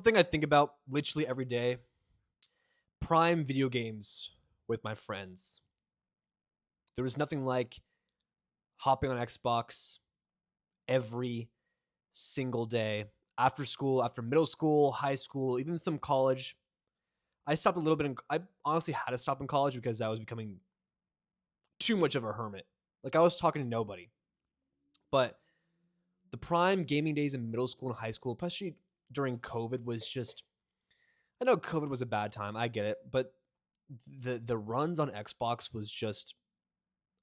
Something I think about literally every day. Prime video games with my friends. There was nothing like hopping on Xbox every single day after school, after middle school, high school, even some college. I stopped a little bit. I honestly had to stop in college because I was becoming too much of a hermit. Like I was talking to nobody. But the prime gaming days in middle school and high school, especially during COVID, was just. I know COVID was a bad time. I get it, but the runs on Xbox was just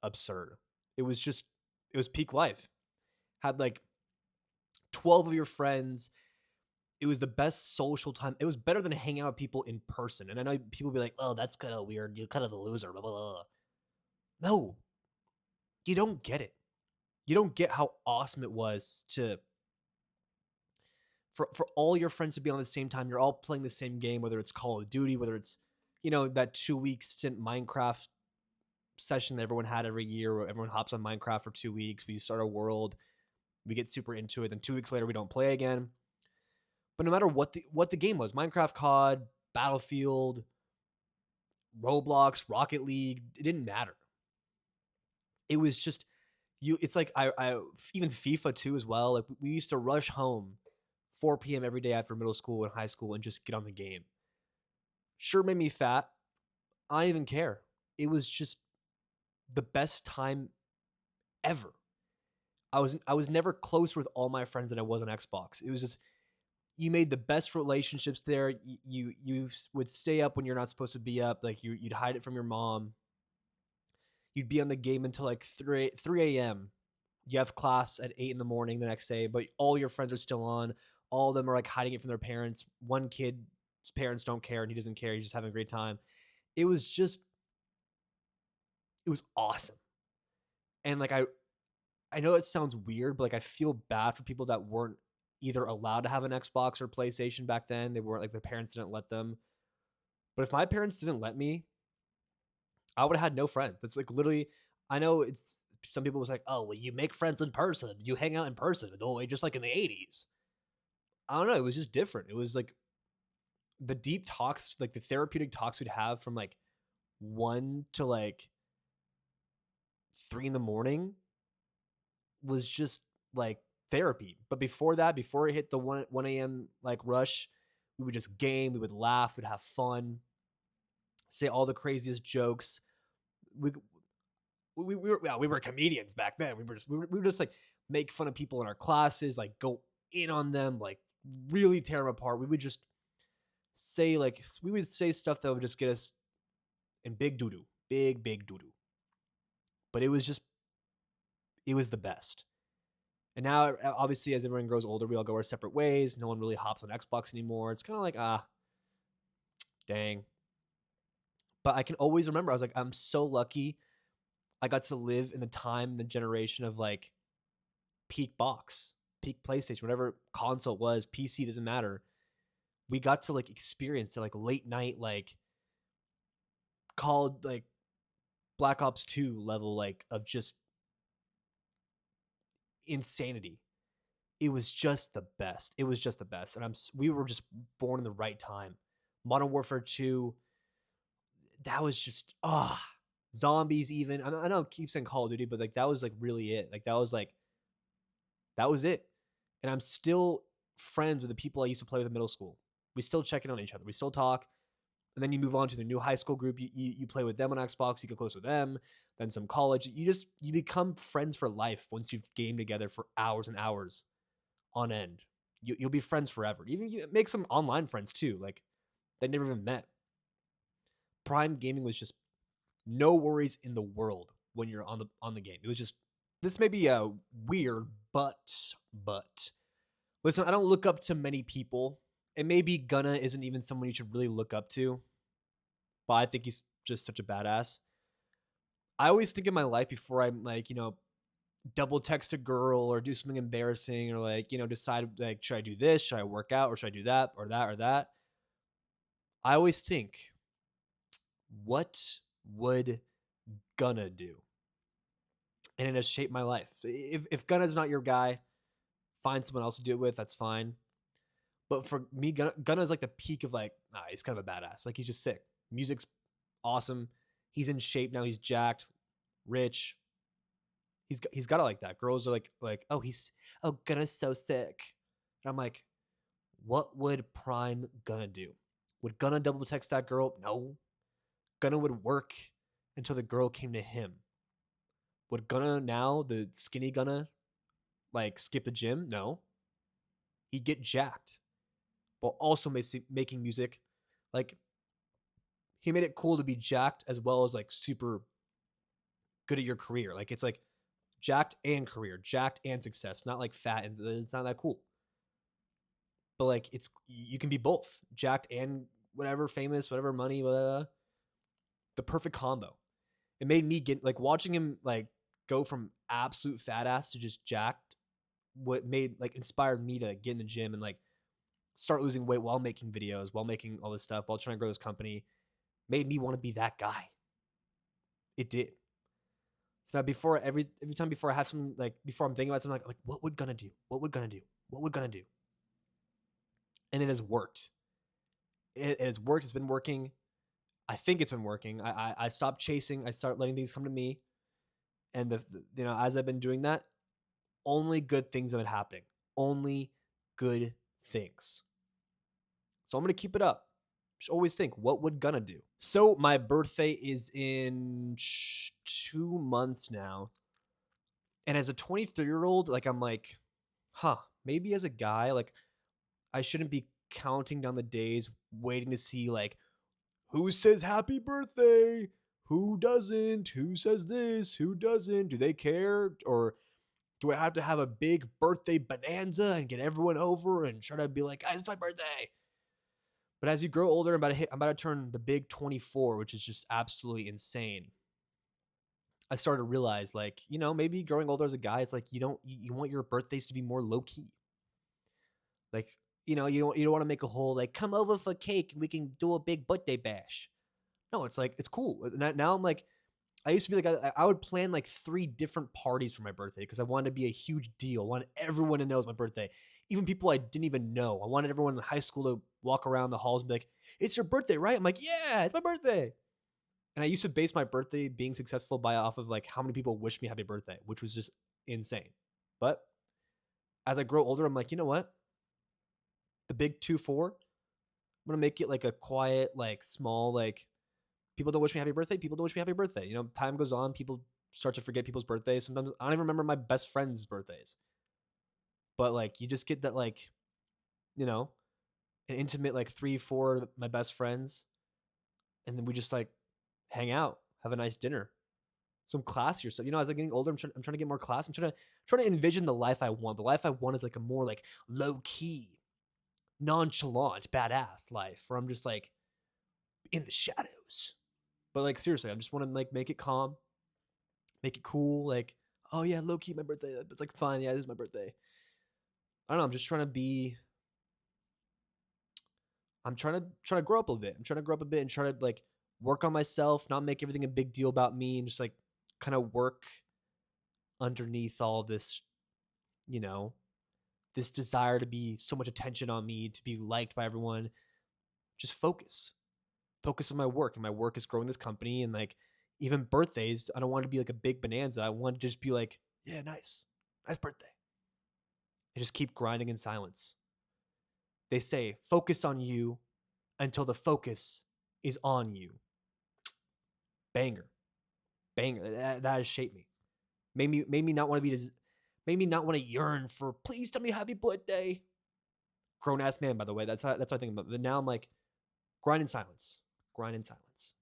absurd. It was peak life. Had like 12 of your friends. It was the best social time. It was better than hanging out with people in person. And I know people be like, "Oh, that's kind of weird. You're kind of the loser." Blah, blah, blah. No, you don't get it. You don't get how awesome it was to for all your friends to be on the same time. You're all playing the same game, whether it's Call of Duty, whether it's that 2 week stint Minecraft session that everyone had every year where everyone hops on Minecraft for 2 weeks. We start a world, we get super into it, then 2 weeks later we don't play again. But no matter what the game was, Minecraft, COD, Battlefield, Roblox, Rocket League, it didn't matter. It was just you. It's like I even FIFA too as well. Like we used to rush home 4 p.m. every day after middle school and high school and just get on the game. Sure made me fat. I didn't even care. It was just the best time ever. I was never closer with all my friends than I was on Xbox. It was just you made the best relationships there. You would stay up when you're not supposed to be up. Like you'd hide it from your mom. You'd be on the game until like 3 a.m. You have class at 8 in the morning the next day, but all your friends are still on. All of them are like hiding it from their parents. One kid's parents don't care and he doesn't care. He's just having a great time. It was just, it was awesome. And like I know it sounds weird, but like I feel bad for people that weren't either allowed to have an Xbox or PlayStation back then. They weren't like their parents didn't let them. But if my parents didn't let me, I would have had no friends. It's like literally, I know it's some people was like, oh, well, you make friends in person, you hang out in person, the way just like in the 80s. I don't know. It was just different. It was like the deep talks, like the therapeutic talks we'd have from like 1 to like 3 in the morning was just like therapy. But before that, before it hit the 1 a.m. like rush, we would just game, we would laugh, we'd have fun, say all the craziest jokes. We we were comedians back then. We were just like make fun of people in our classes, like go in on them, like really tear them apart. We would say stuff that would just get us in big doo doo, big doo doo. But it was the best. And now, obviously, as everyone grows older, we all go our separate ways. No one really hops on Xbox anymore. It's kind of like, dang. But I can always remember, I was like, I'm so lucky I got to live in the time, the generation of like peak box, peak PlayStation, whatever console it was, PC doesn't matter. We got to like experience the like late night, like called like Black Ops 2 level, like of just insanity. It was just the best. It was just the best. And we were just born in the right time. Modern Warfare 2, that was just zombies even. I know I keep saying Call of Duty, but like that was like really it. Like that was it. And I'm still friends with the people I used to play with in middle school. We still check in on each other. We still talk. And then you move on to the new high school group. You play with them on Xbox. You get close with them. Then some college. You become friends for life once you've gamed together for hours and hours on end. You'll be friends forever. Even you make some online friends too. Like they never even met. Prime gaming was just no worries in the world when you're on the game. It was just this may be weird, but listen, I don't look up to many people, and maybe Gunna isn't even someone you should really look up to, but I think he's just such a badass. I always think in my life before I'm like, double text a girl or do something embarrassing or like, decide like, should I do this? Should I work out or should I do that or that or that? I always think, what would Gunna do? And it has shaped my life. If Gunna's not your guy, find someone else to do it with. That's fine. But for me, Gunna is like the peak of like, nah, he's kind of a badass. Like he's just sick. Music's awesome. He's in shape now. He's jacked, rich. He's got it like that. Girls are like, oh, Gunna's so sick. And I'm like, what would prime Gunna do? Would Gunna double text that girl? No. Gunna would work until the girl came to him. Would Gunna now, the skinny Gunna, like skip the gym? No. He'd get jacked, but also making music. Like he made it cool to be jacked as well as like super good at your career. Like it's like jacked and career, jacked and success, not like fat and it's not that cool. But like it's you can be both, jacked and whatever, famous, whatever, money, blah, blah, blah. The perfect combo. It made me get like watching him like go from absolute fat ass to just jacked. What made like inspired me to get in the gym and like start losing weight while making videos, while making all this stuff, while trying to grow this company, made me want to be that guy. It did. So now before every time before I have something like before I'm thinking about something like what would Gunna do? What would Gunna do? What would Gunna do? And it has worked. It has worked. It's been working. I think it's been working. I stopped chasing. I start letting things come to me. And as I've been doing that, only good things have been happening. Only good things. So I'm gonna keep it up. Just always think, what would Gunna do? So my birthday is in 2 months now. And as a 23-year-old, like I'm like, maybe as a guy, like I shouldn't be counting down the days, waiting to see like who says happy birthday, who doesn't, who says this, who doesn't, do they care, or do I have to have a big birthday bonanza and get everyone over and try to be like, guys, it's my birthday? But as you grow older, I'm about to turn the big 24, which is just absolutely insane. I started to realize, like, maybe growing older as a guy, it's like you want your birthdays to be more low key. Like, you don't want to make a whole like come over for cake and we can do a big birthday bash. No, it's like it's cool. Now I'm like, I used to be like I would plan like 3 different parties for my birthday because I wanted to be a huge deal. I wanted everyone to know it's my birthday, even people I didn't even know. I wanted everyone in high school to walk around the halls and be like, "It's your birthday, right?" I'm like, "Yeah, it's my birthday." And I used to base my birthday being successful off of like how many people wish me happy birthday, which was just insane. But as I grow older, I'm like, you know what? The big 2-4, I'm gonna make it like a quiet, like small, like people don't wish me happy birthday. People don't wish me happy birthday. Time goes on, people start to forget people's birthdays. Sometimes I don't even remember my best friends' birthdays. But like you just get that like, an intimate like 3-4 of my best friends, and then we just like hang out, have a nice dinner, some classier stuff. As I'm getting older, I'm trying to get more class. I'm trying to envision the life I want. The life I want is like a more like low key, nonchalant, badass life where I'm just like in the shadows. But like seriously, I just want to like make it calm, make it cool. Like, oh yeah, low key my birthday. It's like fine. Yeah, this is my birthday. I don't know. I'm just trying to be. I'm trying to grow up a bit. I'm trying to grow up a bit and try to like work on myself, not make everything a big deal about me, and just like kind of work underneath all this, this desire to be so much attention on me, to be liked by everyone. Just focus on my work, and my work is growing this company. And like even birthdays, I don't want it to be like a big bonanza. I want to just be like, yeah, nice birthday, and just keep grinding in silence. They say focus on you until the focus is on you. Banger. That has shaped me. Made me not want to be made me not want to yearn for please tell me happy birthday. Grown ass man, by the way. That's how I think about it. But now I'm like grind in silence. Grind in silence.